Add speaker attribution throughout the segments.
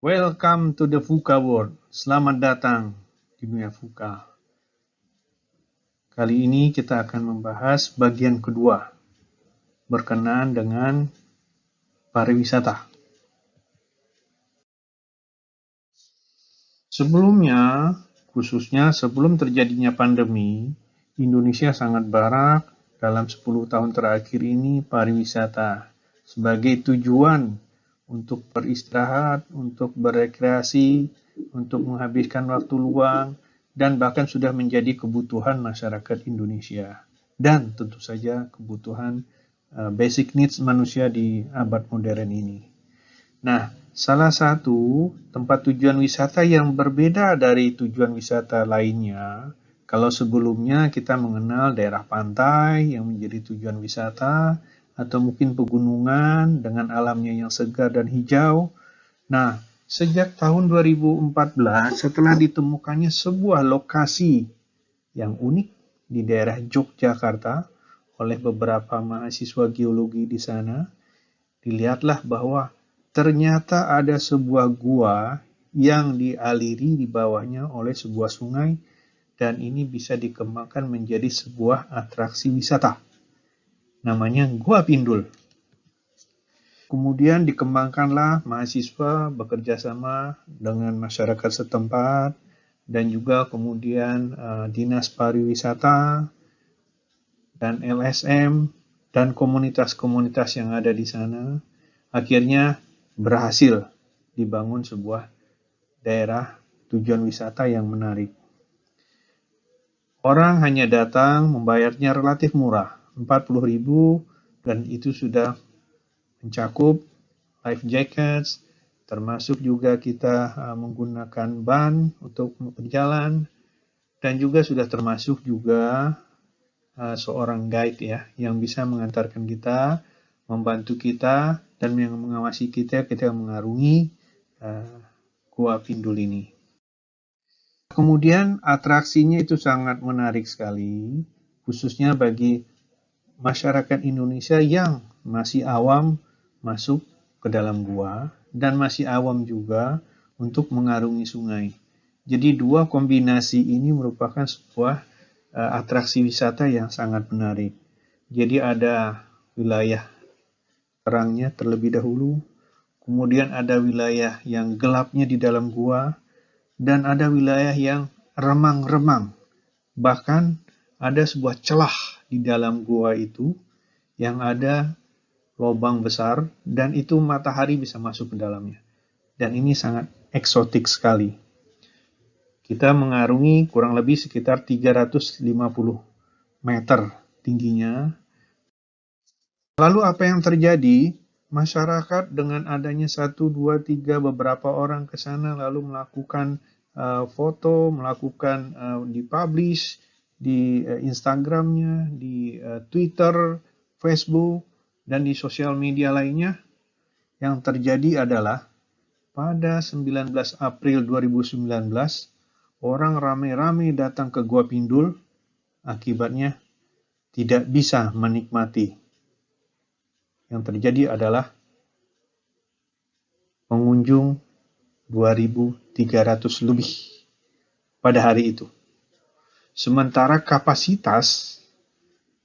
Speaker 1: Welcome to the VUCA world. Selamat datang di dunia VUCA. Kali ini kita akan membahas bagian kedua berkenaan dengan pariwisata. Sebelumnya, khususnya sebelum terjadinya pandemi, Indonesia sangat barak dalam 10 tahun terakhir ini pariwisata sebagai tujuan untuk beristirahat, untuk berekreasi, untuk menghabiskan waktu luang, dan bahkan sudah menjadi kebutuhan masyarakat Indonesia. Dan tentu saja kebutuhan basic needs manusia di abad modern ini. Nah, salah satu tempat tujuan wisata yang berbeda dari tujuan wisata lainnya, kalau sebelumnya kita mengenal daerah pantai yang menjadi tujuan wisata, atau mungkin pegunungan dengan alamnya yang segar dan hijau. Nah, sejak tahun 2014, setelah ditemukannya sebuah lokasi yang unik di daerah Yogyakarta oleh beberapa mahasiswa geologi di sana, dilihatlah bahwa ternyata ada sebuah gua yang dialiri di bawahnya oleh sebuah sungai, dan ini bisa dikembangkan menjadi sebuah atraksi wisata. Namanya Gua Pindul. Kemudian dikembangkanlah mahasiswa bekerja sama dengan masyarakat setempat dan juga kemudian Dinas Pariwisata dan LSM dan komunitas-komunitas yang ada di sana. Akhirnya berhasil dibangun sebuah daerah tujuan wisata yang menarik. Orang hanya datang, membayarnya relatif murah, 40.000, dan itu sudah mencakup life jackets, termasuk juga kita menggunakan ban untuk berjalan, dan juga sudah termasuk juga seorang guide ya, yang bisa mengantarkan kita, membantu kita, dan yang mengawasi kita mengarungi Gua Pindul ini. Kemudian atraksinya itu sangat menarik sekali, khususnya bagi masyarakat Indonesia yang masih awam masuk ke dalam gua dan masih awam juga untuk mengarungi sungai. Jadi dua kombinasi ini merupakan sebuah atraksi wisata yang sangat menarik. Jadi ada wilayah terangnya terlebih dahulu, kemudian ada wilayah yang gelapnya di dalam gua, dan ada wilayah yang remang-remang. Bahkan ada sebuah celah di dalam gua itu yang ada lubang besar, dan itu matahari bisa masuk ke dalamnya. Dan ini sangat eksotik sekali. Kita mengarungi kurang lebih sekitar 350 meter tingginya. Lalu apa yang terjadi? Masyarakat dengan adanya 1, 2, 3 beberapa orang ke sana lalu melakukan foto, melakukan dipublish di Instagramnya, di Twitter, Facebook, dan di sosial media lainnya. Yang terjadi adalah pada 19 April 2019, orang ramai-ramai datang ke Gua Pindul, akibatnya tidak bisa menikmati. Yang terjadi adalah pengunjung 2.300 lebih pada hari itu. Sementara kapasitas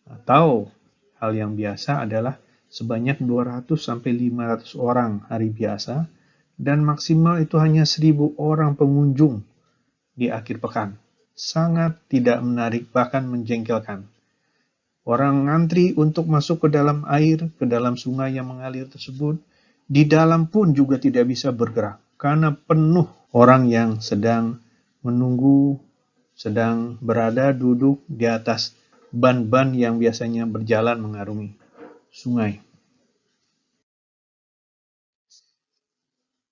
Speaker 1: atau hal yang biasa adalah sebanyak 200-500 orang hari biasa, dan maksimal itu hanya 1.000 orang pengunjung di akhir pekan. Sangat tidak menarik, bahkan menjengkelkan. Orang ngantri untuk masuk ke dalam air, ke dalam sungai yang mengalir tersebut. Di dalam pun juga tidak bisa bergerak, karena penuh orang yang sedang menunggu, sedang berada duduk di atas ban-ban yang biasanya berjalan mengarungi sungai.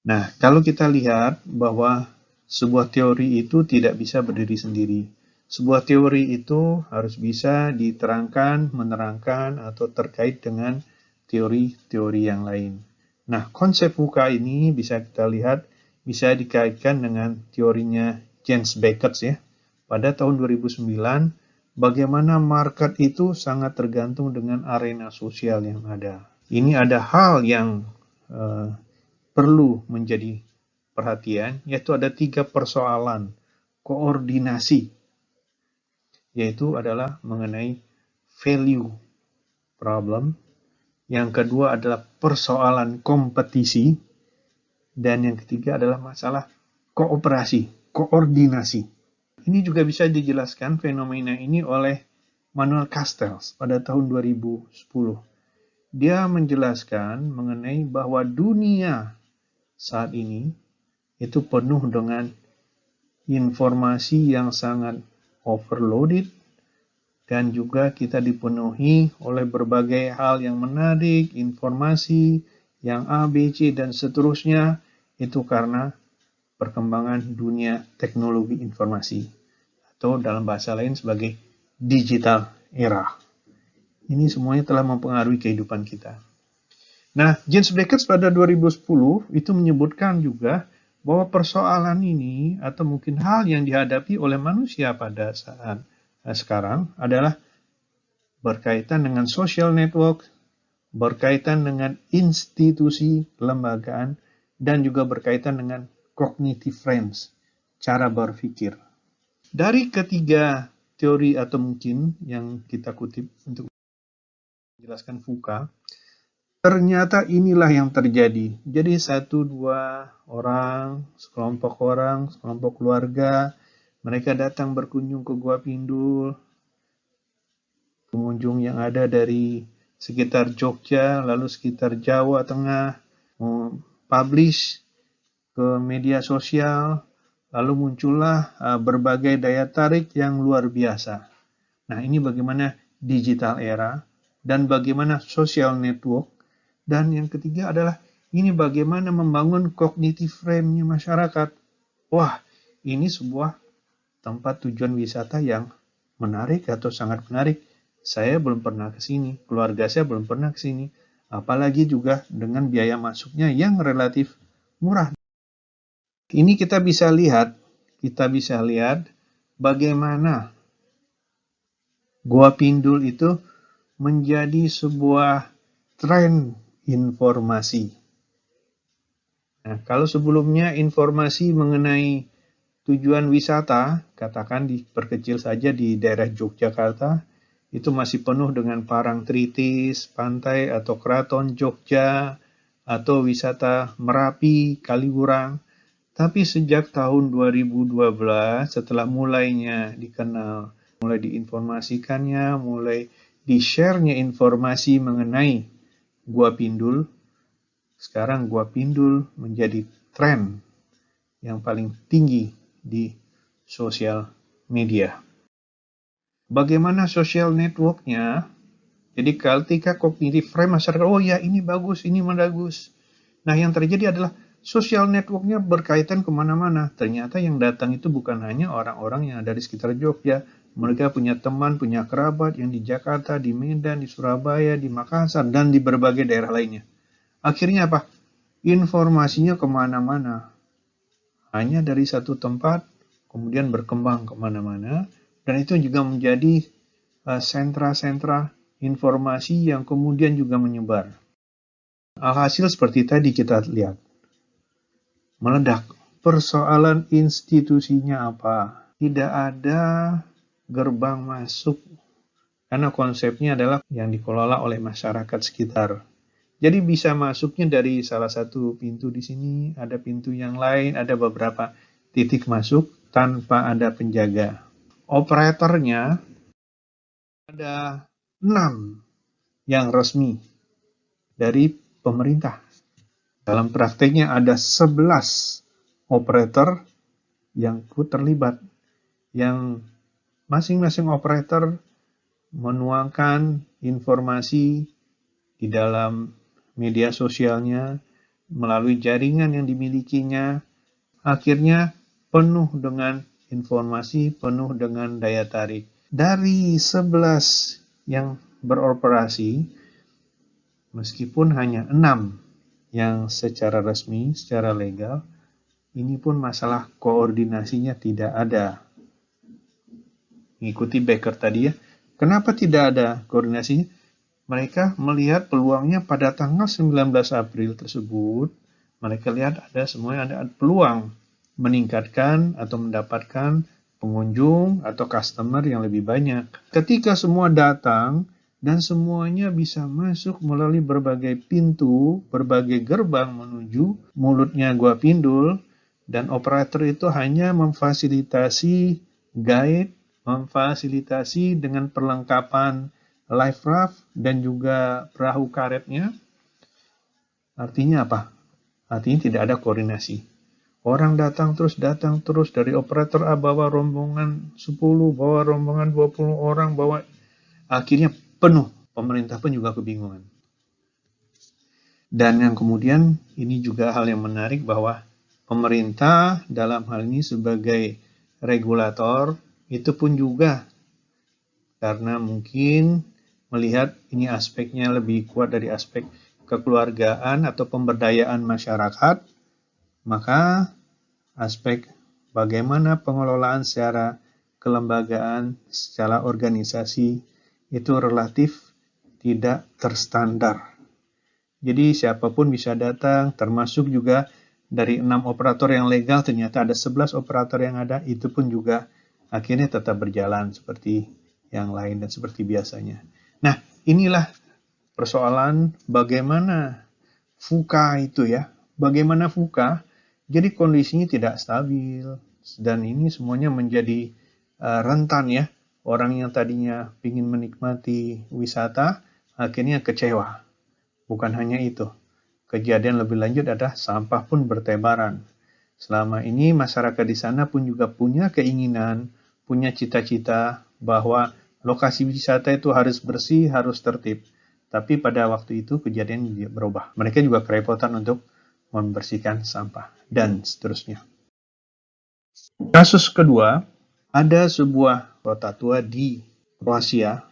Speaker 1: Nah, kalau kita lihat bahwa sebuah teori itu tidak bisa berdiri sendiri. Sebuah teori itu harus bisa diterangkan, menerangkan, atau terkait dengan teori-teori yang lain. Nah, konsep VUCA ini bisa kita lihat, bisa dikaitkan dengan teorinya James Beckett ya. Pada tahun 2009, bagaimana market itu sangat tergantung dengan arena sosial yang ada. Ini ada hal yang perlu menjadi perhatian, yaitu ada 3 persoalan koordinasi, yaitu adalah mengenai value problem, yang kedua adalah persoalan kompetisi, dan yang ketiga adalah masalah kooperasi, koordinasi. Ini juga bisa dijelaskan fenomena ini oleh Manuel Castells pada tahun 2010. Dia menjelaskan mengenai bahwa dunia saat ini itu penuh dengan informasi yang sangat overloaded, dan juga kita dipenuhi oleh berbagai hal yang menarik, informasi yang A, B, C, dan seterusnya, itu karena perkembangan dunia teknologi informasi, atau dalam bahasa lain sebagai digital era. Ini semuanya telah mempengaruhi kehidupan kita. Nah, James Beckett pada 2010 itu menyebutkan juga bahwa persoalan ini, atau mungkin hal yang dihadapi oleh manusia pada saat sekarang adalah berkaitan dengan social network, berkaitan dengan institusi kelembagaan, dan juga berkaitan dengan cognitive frames, cara berpikir. Dari ketiga teori atau mungkin yang kita kutip untuk menjelaskan VUCA, ternyata inilah yang terjadi. Jadi 1-2 orang, sekelompok keluarga, mereka datang berkunjung ke Gua Pindul. Pengunjung yang ada dari sekitar Jogja, lalu sekitar Jawa Tengah, publish ke media sosial, lalu muncullah berbagai daya tarik yang luar biasa. Nah, ini bagaimana digital era, dan bagaimana social network, dan yang ketiga adalah ini bagaimana membangun cognitive frame-nya masyarakat. Wah, ini sebuah tempat tujuan wisata yang menarik atau sangat menarik. Saya belum pernah ke sini, keluarga saya belum pernah ke sini, apalagi juga dengan biaya masuknya yang relatif murah. Ini kita bisa lihat bagaimana Gua Pindul itu menjadi sebuah tren informasi. Nah, kalau sebelumnya informasi mengenai tujuan wisata, katakan diperkecil saja di daerah Yogyakarta, itu masih penuh dengan Parangtritis, pantai atau Keraton Jogja, atau wisata Merapi, Kaliurang. Tapi sejak tahun 2012, setelah mulainya dikenal, mulai diinformasikannya, mulai di-share-nya informasi mengenai Gua Pindul, sekarang Gua Pindul menjadi tren yang paling tinggi di sosial media. Bagaimana social network-nya? Jadi ketika cognitive frame masyarakat, oh ya ini bagus, ini bagus. Nah, yang terjadi adalah social network-nya berkaitan kemana-mana. Ternyata yang datang itu bukan hanya orang-orang yang ada di sekitar Jogja. Mereka punya teman, punya kerabat yang di Jakarta, di Medan, di Surabaya, di Makassar, dan di berbagai daerah lainnya. Akhirnya apa? Informasinya kemana-mana. Hanya dari satu tempat, kemudian berkembang kemana-mana. Dan itu juga menjadi sentra-sentra informasi yang kemudian juga menyebar. Alhasil seperti tadi kita lihat. Meledak. Persoalan institusinya apa? Tidak ada gerbang masuk. Karena konsepnya adalah yang dikelola oleh masyarakat sekitar. Jadi bisa masuknya dari salah satu pintu di sini, ada pintu yang lain, ada beberapa titik masuk tanpa ada penjaga. Operatornya ada 6 yang resmi dari pemerintah. Dalam prakteknya ada 11 operator yang terlibat, yang masing-masing operator menuangkan informasi di dalam media sosialnya melalui jaringan yang dimilikinya, akhirnya penuh dengan informasi, penuh dengan daya tarik. Dari 11 yang beroperasi, meskipun hanya 6 yang secara resmi, secara legal, ini pun masalah koordinasinya tidak ada. Mengikuti Beckett tadi ya, kenapa tidak ada koordinasinya? Mereka melihat peluangnya pada tanggal 19 April tersebut, Mereka lihat semuanya ada peluang meningkatkan atau mendapatkan pengunjung atau customer yang lebih banyak. Ketika semua datang dan semuanya bisa masuk melalui berbagai pintu, berbagai gerbang menuju mulutnya Gua Pindul, dan operator itu hanya memfasilitasi guide, memfasilitasi dengan perlengkapan life raft dan juga perahu karetnya. Artinya apa? Artinya tidak ada koordinasi. Orang datang terus dari operator A bawa rombongan 10, bawa rombongan 20 orang, bawa akhirnya penuh. Pemerintah pun juga kebingungan. Dan yang kemudian ini juga hal yang menarik bahwa pemerintah dalam hal ini sebagai regulator itu pun juga karena mungkin melihat ini aspeknya lebih kuat dari aspek kekeluargaan atau pemberdayaan masyarakat, maka aspek bagaimana pengelolaan secara kelembagaan, secara organisasi itu relatif tidak terstandar. Jadi siapapun bisa datang, termasuk juga dari 6 operator yang legal, ternyata ada 11 operator yang ada, itu pun juga akhirnya tetap berjalan seperti yang lain dan seperti biasanya. Nah, inilah persoalan bagaimana VUCA itu ya. Bagaimana VUCA, jadi kondisinya tidak stabil. Dan ini semuanya menjadi rentan ya. Orang yang tadinya ingin menikmati wisata, akhirnya kecewa. Bukan hanya itu. Kejadian lebih lanjut adalah sampah pun bertebaran. Selama ini masyarakat di sana pun juga punya keinginan, punya cita-cita bahwa lokasi wisata itu harus bersih, harus tertib. Tapi pada waktu itu kejadian berubah. Mereka juga kerepotan untuk membersihkan sampah, dan seterusnya. Kasus kedua, ada sebuah kota tua di Kroasia.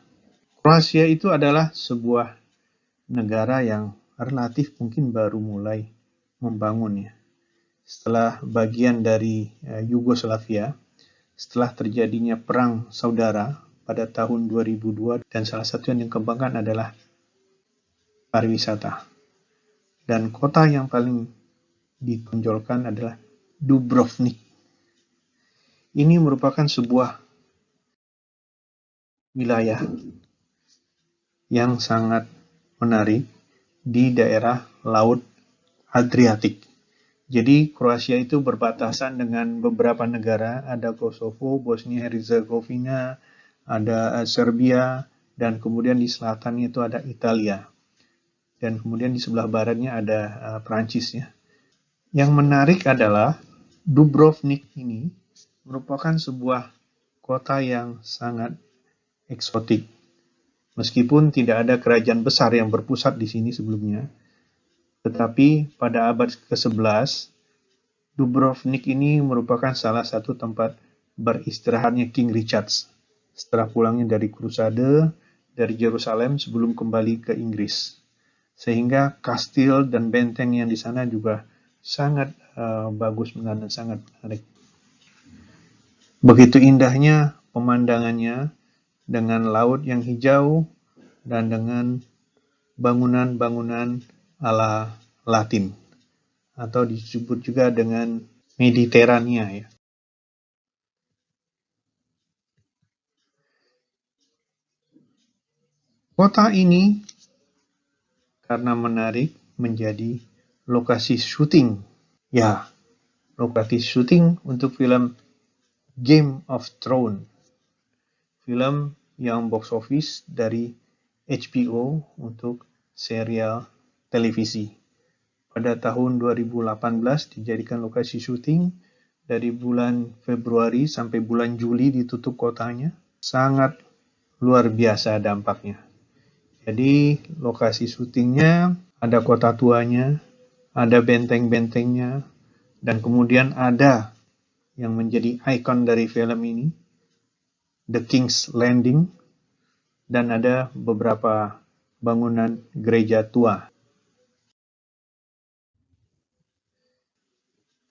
Speaker 1: Kroasia itu adalah sebuah negara yang relatif mungkin baru mulai membangunnya. Setelah bagian dari Yugoslavia, setelah terjadinya perang saudara pada tahun 2002, dan salah satu yang dikembangkan adalah pariwisata. Dan kota yang paling ditonjolkan adalah Dubrovnik. Ini merupakan sebuah wilayah yang sangat menarik di daerah Laut Adriatik. Jadi Kroasia itu berbatasan dengan beberapa negara, ada Kosovo, Bosnia-Herzegovina, ada Serbia, dan kemudian di selatannya itu ada Italia. Dan kemudian di sebelah baratnya ada Prancis ya. Yang menarik adalah Dubrovnik ini merupakan sebuah kota yang sangat eksotik. Meskipun tidak ada kerajaan besar yang berpusat di sini sebelumnya, tetapi pada abad ke-11, Dubrovnik ini merupakan salah satu tempat beristirahatnya King Richard setelah pulangnya dari krusade dari Yerusalem sebelum kembali ke Inggris. Sehingga kastil dan benteng yang di sana juga sangat bagus dan sangat menarik. Begitu indahnya pemandangannya dengan laut yang hijau dan dengan bangunan-bangunan ala Latin atau disebut juga dengan Mediterania ya. Kota ini karena menarik menjadi lokasi syuting. Ya, lokasi syuting untuk film Game of Thrones. Film yang box office dari HBO untuk serial televisi. Pada tahun 2018 dijadikan lokasi syuting, dari bulan Februari sampai bulan Juli ditutup kotanya. Sangat luar biasa dampaknya. Jadi lokasi syutingnya ada kota tuanya, ada benteng-bentengnya, dan kemudian ada yang menjadi ikon dari film ini, The King's Landing, dan ada beberapa bangunan gereja tua.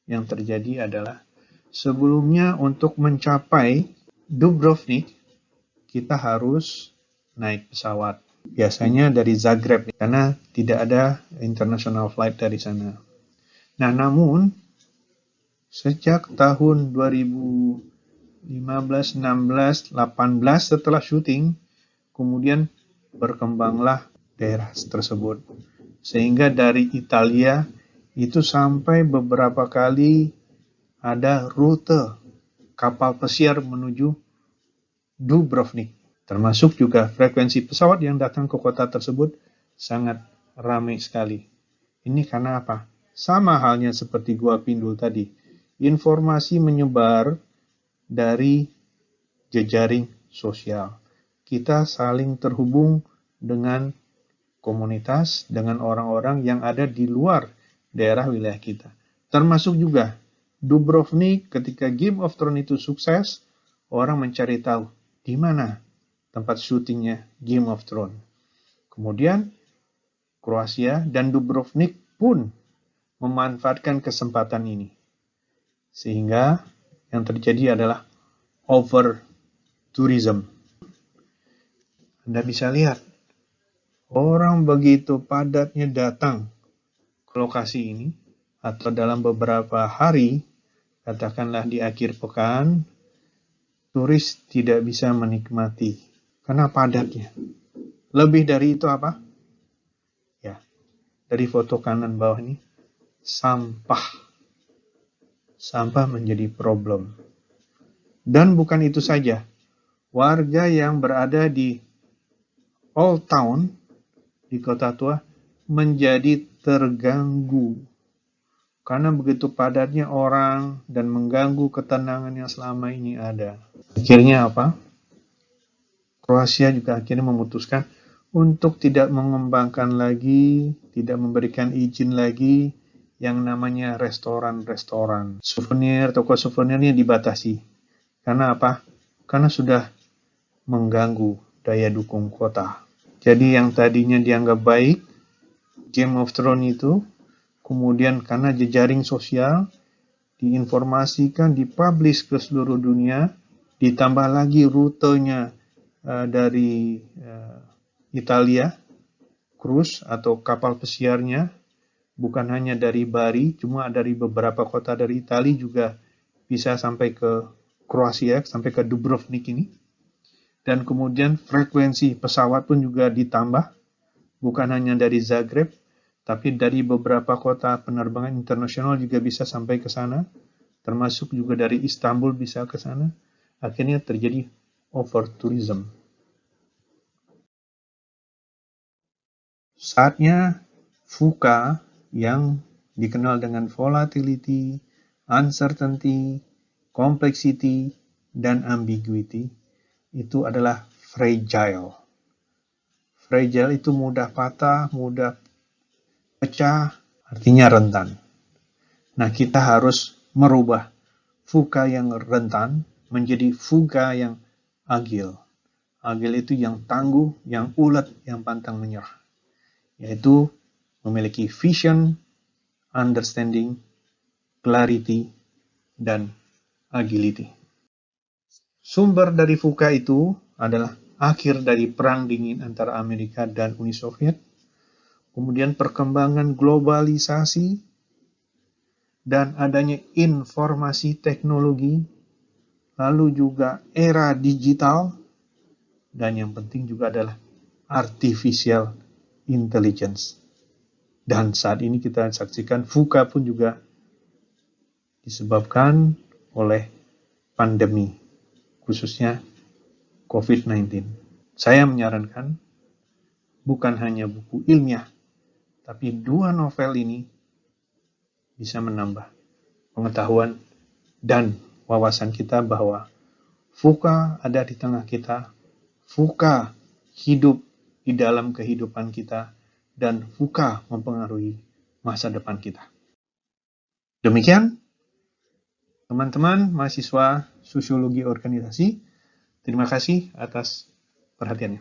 Speaker 1: Yang terjadi adalah sebelumnya untuk mencapai Dubrovnik kita harus naik pesawat. Biasanya dari Zagreb karena tidak ada international flight dari sana. Nah, namun sejak tahun 2015, 16, 18 setelah syuting, kemudian berkembanglah daerah tersebut. Sehingga dari Italia itu sampai beberapa kali ada rute kapal pesiar menuju Dubrovnik. Termasuk juga frekuensi pesawat yang datang ke kota tersebut sangat ramai sekali. Ini karena apa? Sama halnya seperti Gua Pindul tadi. Informasi menyebar dari jejaring sosial. Kita saling terhubung dengan komunitas, dengan orang-orang yang ada di luar daerah wilayah kita. Termasuk juga Dubrovnik, ketika Game of Thrones itu sukses, orang mencari tahu di mana tempat syutingnya Game of Thrones. Kemudian Kroasia dan Dubrovnik pun memanfaatkan kesempatan ini. Sehingga yang terjadi adalah over tourism. Anda bisa lihat, orang begitu padatnya datang ke lokasi ini, atau dalam beberapa hari, katakanlah di akhir pekan, turis tidak bisa menikmati karena padatnya. Lebih dari itu apa? Ya, dari foto kanan bawah ini, sampah. Sampah menjadi problem. Dan bukan itu saja, warga yang berada di Old Town, di kota tua, menjadi terganggu. Karena begitu padatnya orang dan mengganggu ketenangan yang selama ini ada. Akhirnya apa? Kroasia juga akhirnya memutuskan untuk tidak mengembangkan lagi, tidak memberikan izin lagi yang namanya restoran-restoran. Souvenir, toko souvenirnya dibatasi. Karena apa? Karena sudah mengganggu daya dukung kota. Jadi yang tadinya dianggap baik, Game of Thrones itu, kemudian karena jejaring sosial, diinformasikan, dipublish ke seluruh dunia, ditambah lagi rutenya dari Italia, cruise atau kapal pesiarnya, bukan hanya dari Bari, cuma dari beberapa kota dari Italia juga bisa sampai ke Kroasia, sampai ke Dubrovnik ini. Dan kemudian frekuensi pesawat pun juga ditambah, bukan hanya dari Zagreb, tapi dari beberapa kota penerbangan internasional juga bisa sampai ke sana, termasuk juga dari Istanbul bisa ke sana. Akhirnya terjadi over tourism. Saatnya VUCA yang dikenal dengan volatility, uncertainty, complexity, dan ambiguity itu adalah fragile. Fragile itu mudah patah, mudah pecah, artinya rentan. Nah, kita harus merubah VUCA yang rentan menjadi VUCA yang agil. Agil itu yang tangguh, yang ulet, yang pantang menyerah. Yaitu memiliki vision, understanding, clarity, dan agility. Sumber dari VUCA itu adalah akhir dari Perang Dingin antara Amerika dan Uni Soviet, kemudian perkembangan globalisasi, dan adanya informasi teknologi, lalu juga era digital, dan yang penting juga adalah artificial intelligence. Dan saat ini kita saksikan VUCA pun juga disebabkan oleh pandemi, khususnya COVID-19. Saya menyarankan bukan hanya buku ilmiah, tapi 2 novel ini bisa menambah pengetahuan dan wawasan kita bahwa VUCA ada di tengah kita, VUCA hidup di dalam kehidupan kita, dan VUCA mempengaruhi masa depan kita. Demikian, teman-teman mahasiswa Sosiologi Organisasi, terima kasih atas perhatiannya.